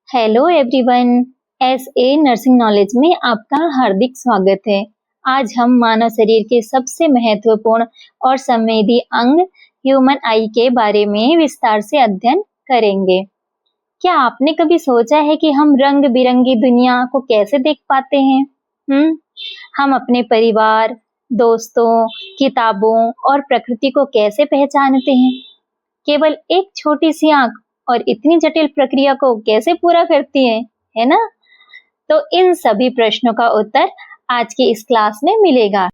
Hello everyone. SA nursing knowledge में आपका हार्दिक स्वागत है। आज हम मानव शरीर के सबसे महत्वपूर्ण और संवेदी अंग ह्यूमन आई के बारे में विस्तार से अध्ययन करेंगे। क्या आपने कभी सोचा है कि हम रंग बिरंगी दुनिया को कैसे देख पाते हैं? हम अपने परिवार, दोस्तों, किताबों और प्रकृति को कैसे पहचानते हैं? केवल एक छोटी सी आंख और इतनी जटिल प्रक्रिया को कैसे पूरा करती है ना? तो इन सभी प्रश्नों का उत्तर आज की इस क्लास में मिलेगा।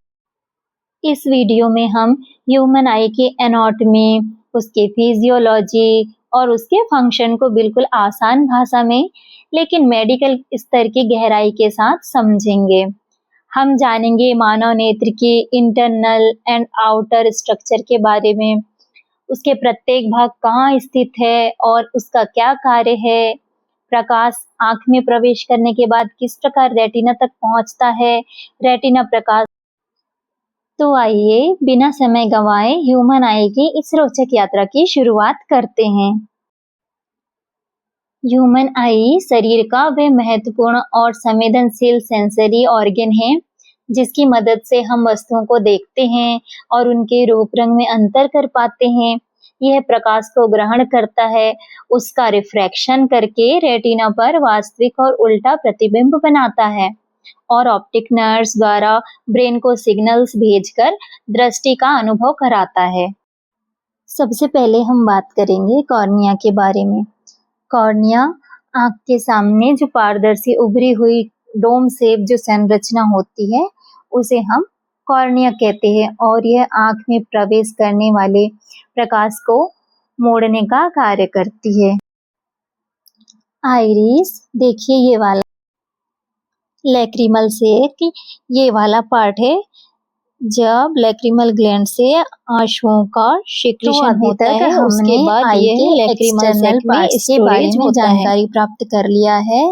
इस वीडियो में हम ह्यूमन आई की एनाटॉमी, उसके फिजियोलॉजी और उसके फंक्शन को बिल्कुल आसान भाषा में लेकिन मेडिकल स्तर की गहराई के साथ समझेंगे। हम जानेंगे मानव नेत्र की इंटरनल एंड आउटर स्ट्रक्चर के बारे में, उसके प्रत्येक भाग कहाँ स्थित है और उसका क्या कार्य है, प्रकाश आंख में प्रवेश करने के बाद किस प्रकार रेटिना तक पहुंचता है, रेटिना प्रकाश। तो आइए बिना समय गंवाए ह्यूमन आई की इस रोचक यात्रा की शुरुआत करते हैं। ह्यूमन आई शरीर का वह महत्वपूर्ण और संवेदनशील सेंसरी ऑर्गन है जिसकी मदद से हम वस्तुओं को देखते हैं और उनके रूप रंग में अंतर कर पाते हैं। यह प्रकाश को ग्रहण करता है, उसका रिफ्रैक्शन करके रेटिना पर वास्तविक और उल्टा प्रतिबिंब बनाता है और ऑप्टिक नर्व्स द्वारा ब्रेन को सिग्नल्स भेजकर दृष्टि का अनुभव कराता है। सबसे पहले हम बात करेंगे कॉर्निया के बारे में। कॉर्निया आंख के सामने जो पारदर्शी उभरी हुई डोम शेप जो संरचना होती है उसे हम कॉर्निया कहते हैं और यह आंख में प्रवेश करने वाले प्रकाश को मोड़ने का कार्य करती है। आइरिस, देखिए ये वाला लैक्रिमल से ये वाला पार्ट है जब लैक्रिमल ग्लैंड से आंसुओं का सिक्रीशन होता है उसके बाद यह लैक्रिमल सैक में इसके बारे में जानकारी प्राप्त कर लिया है।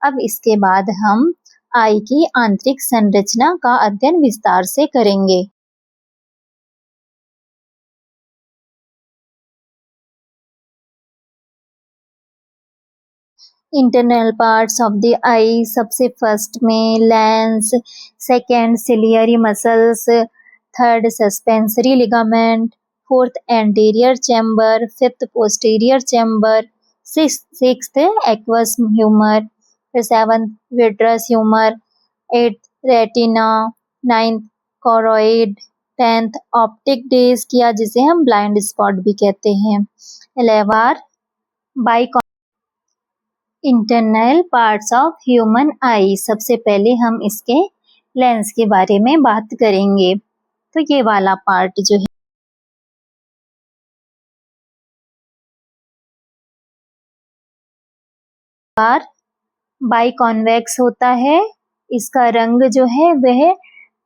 अब इसके बाद हम आई की आंतरिक संरचना का अध्ययन विस्तार से करेंगे। Internal parts of the eye, सबसे फर्स्ट में lens, second ciliary muscles, third suspensory ligament, fourth anterior chamber, fifth posterior chamber, sixth aqueous humour, seventh vitreous humour, eighth retina, ninth choroid, 10th optic disc या जिसे हम blind spot भी कहते हैं। 11 by internal parts of human eye, सबसे पहले हम इसके लेंस के बारे में बात करेंगे। तो ये वाला पार्ट जो है बाई कॉन्वेक्स होता है, इसका रंग जो है वह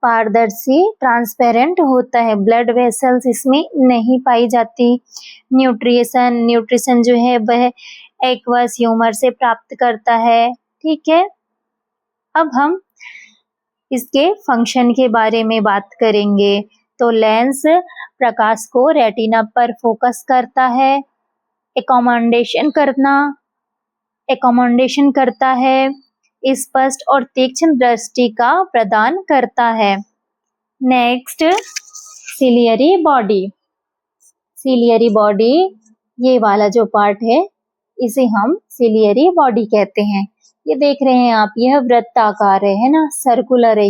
पारदर्शी ट्रांसपेरेंट होता है, ब्लड वेसल्स इसमें नहीं पाई जाती। न्यूट्रिशन जो है वह एक्वस ह्यूमर से प्राप्त करता है। ठीक है, अब हम इसके फंक्शन के बारे में बात करेंगे। तो लेंस प्रकाश को रेटिना पर फोकस करता है, एकोमोडेशन करता है, स्पष्ट और तीक्ष्ण दृष्टि का प्रदान करता है। नेक्स्ट सिलियरी बॉडी, ये वाला जो पार्ट है इसे हम सिलियरी बॉडी कहते हैं। ये देख रहे हैं आप, यह वृत्ताकार है ना, सर्कुलर है।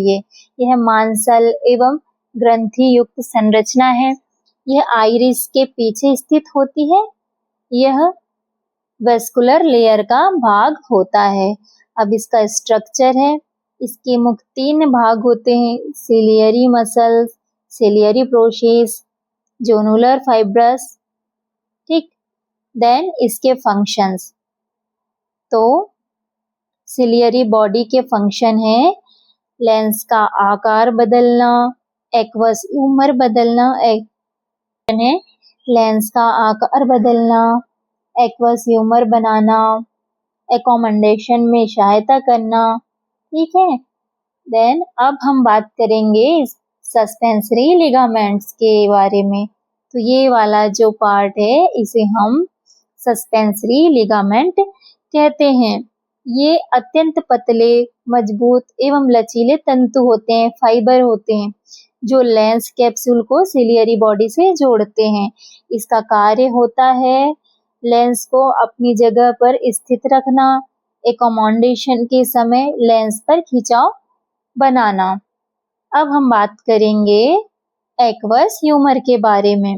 यह मांसल एवं ग्रंथि युक्त संरचना है। यह आइरिस के पीछे स्थित होती है। यह वेस्कुलर लेयर का भाग होता है। अब इसका स्ट्रक्चर है, इसके मुख्य 3 भाग होते हैं, ciliary muscles, ciliary process, zonular fibres. ठीक, देन इसके फंक्शंस। तो सिलियरी बॉडी के फंक्शन है लेंस का आकार बदलना, एक्वस ह्यूमर बदलना, लेंस का आकार बदलना, एक्वस ह्यूमर बनाना, एकोमोडेशन में सहायता करना। ठीक है, देन अब हम बात करेंगे सस्पेंसरी लिगामेंट्स के बारे में। तो ये वाला जो पार्ट है इसे हम सस्पेंसरी लिगामेंट कहते हैं। ये अत्यंत पतले, मजबूत एवं लचीले तंतु होते हैं, फाइबर होते हैं, जो लेंस कैप्सूल को सिलियरी बॉडी से जोड़ते हैं। इसका कार्य होता है लेंस को अपनी जगह पर स्थित रखना, एकोमोडेशन के समय लेंस पर खिंचाव बनाना। अब हम बात करेंगे एक्वस ह्यूमर के बारे में।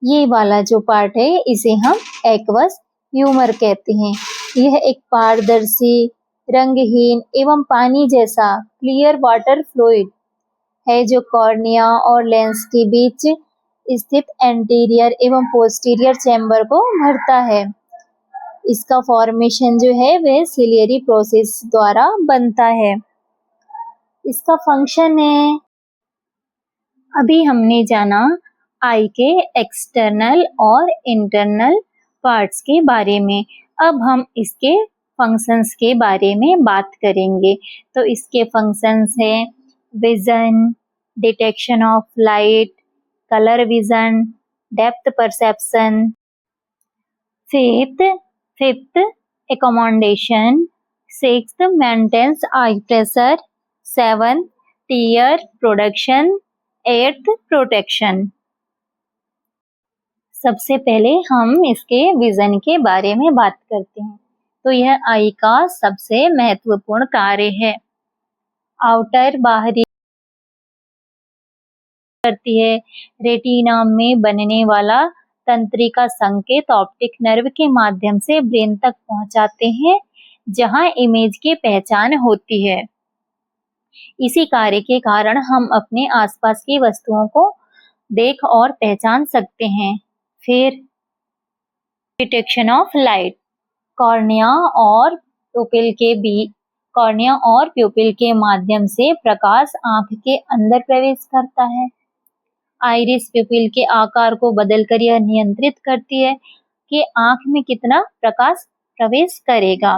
ये वाला जो पार्ट है इसे हम एक्वस ह्यूमर कहते हैं। यह एक पारदर्शी, रंगहीन एवं पानी जैसा क्लियर वाटर फ्लूइड है जो कॉर्निया और लेंस के बीच स्थित एंटीरियर एवं पोस्टीरियर चैम्बर को भरता है। इसका फॉर्मेशन जो है वह सिलियरी प्रोसेस द्वारा बनता है। इसका फंक्शन है, अभी हमने जाना आई के एक्सटर्नल और इंटरनल पार्ट्स के बारे में। अब हम इसके फंक्शंस के बारे में बात करेंगे। तो इसके फंक्शंस हैं vision, detection of light, colour vision, depth perception, fifth accommodation, sixth maintains eye pressure, seventh tear production, eighth protection. सबसे पहले हम इसके विजन के बारे में बात करते हैं। तो यह आई का सबसे महत्वपूर्ण कार्य है। आउटर बाहरी करती है। रेटिना में बनने वाला तंत्रिका संकेत ऑप्टिक नर्व के माध्यम से ब्रेन तक पहुंचाते हैं, जहां इमेज की पहचान होती है। इसी कार्य के कारण हम अपने आसपास की वस्तुओं को देख और पहचान सकते हैं। फिर डिटेक्शन ऑफ लाइट, कॉर्निया और प्यूपिल के माध्यम से प्रकाश आंख के अंदर प्रवेश करता है। आइरिस प्यूपिल के आकार को बदलकर यह नियंत्रित करती है कि आंख में कितना प्रकाश प्रवेश करेगा।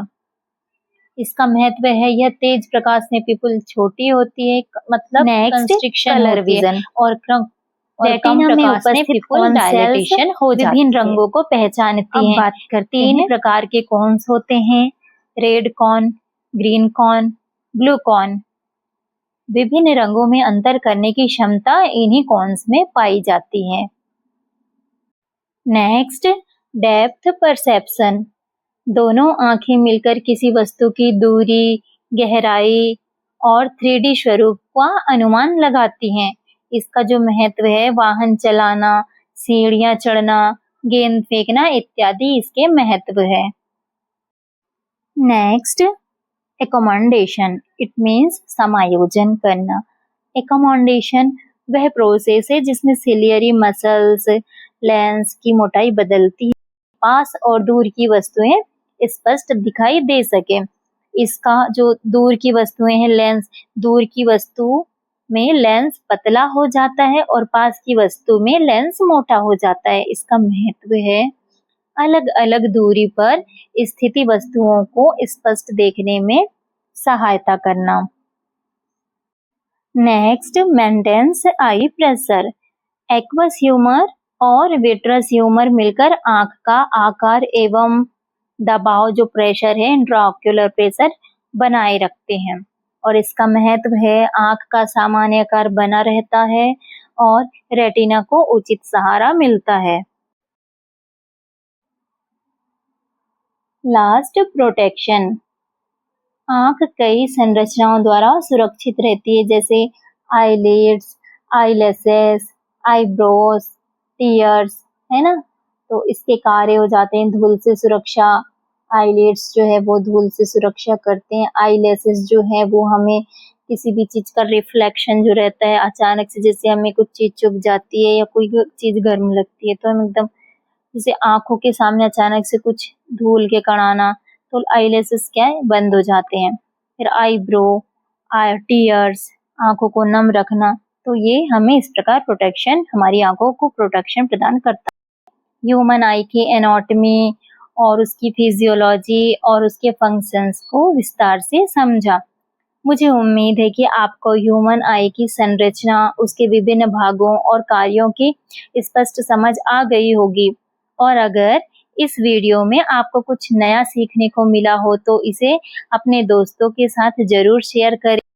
इसका महत्व है, यह तेज प्रकाश में प्यूपिल छोटी होती है, मतलब कंस्ट्रिक्शन कलर विजन, और रेटिना में उपस्थित कोन डायलेटेशन हो जाती है। विभिन्न रंगों को पहचानती हैं। बात करते हैं। 3 प्रकार के कोन्स होते हैं, red cone, green cone, blue cone. विभिन्न रंगों में अंतर करने की क्षमता इन्हीं कॉन्स में पाई जाती है। Next, depth perception. दोनों आंखें मिलकर किसी वस्तु की दूरी, गहराई और 3D स्वरूप का अनुमान लगाती हैं। इसका जो महत्व है, वाहन चलाना, सीढ़ियां चढ़ना, गेंद फेंकना इत्यादि इसके महत्व है। Next, accommodation. इट मीन्स समायोजन करना। एकोमोडेशन वह प्रोसेस है जिसमें सिलियरी मसल्स लेंस की मोटाई बदलती है, पास और दूर की वस्तुएं स्पष्ट दिखाई दे सके। इसका जो दूर की वस्तुएं हैं, लेंस, दूर की वस्तु में लेंस पतला हो जाता है और पास की वस्तु में लेंस मोटा हो जाता है। इसका महत्व है अलग अलग दूरी पर स्थिति वस्तुओं को स्पष्ट देखने में सहायता करना। Next, maintains eye pressure. Aqueous humour और विट्रस ह्यूमर मिलकर आंख का आकार एवं दबाव, जो प्रेशर है, इंट्राऑक्यूलर प्रेशर बनाए रखते हैं। और इसका महत्व है, आंख का सामान्य आकार बना रहता है और रेटिना को उचित सहारा मिलता है। Last, protection. आंख कई संरचनाओं द्वारा सुरक्षित रहती है, जैसे आईलिड्स, आईलैशेस, आईब्रोज, टीयर्स, है ना। तो इसके कार्य हो जाते हैं धूल से सुरक्षा। आईलिड्स जो है वो धूल से सुरक्षा करते हैं। आईलैशेस जो है वो हमें किसी भी चीज का रिफ्लेक्शन जो रहता है, अचानक से जैसे हमें कुछ चीज चुभ जाती है या कोई चीज गर्म लगती है, तो हम एकदम जैसे आंखों के सामने अचानक से कुछ धूल के कण आना, तो आईलैशेस क्या है, बंद हो जाते हैं। फिर आईब्रो, टीयर्स, आंखों को नम रखना, तो ये हमें इस प्रकार प्रोटेक्शन, हमारी आंखों को प्रोटेक्शन प्रदान करता है। ह्यूमन आई की एनाटॉमी और उसकी फिजियोलॉजी और उसके फंक्शंस को विस्तार से समझा। मुझे उम्मीद है कि आपको ह्यूमन आई की संरचना, उसके विभिन्न भागों और कार्यों की स्पष्ट समझ आ गई होगी। और अगर इस वीडियो में आपको कुछ नया सीखने को मिला हो तो इसे अपने दोस्तों के साथ जरूर शेयर करें।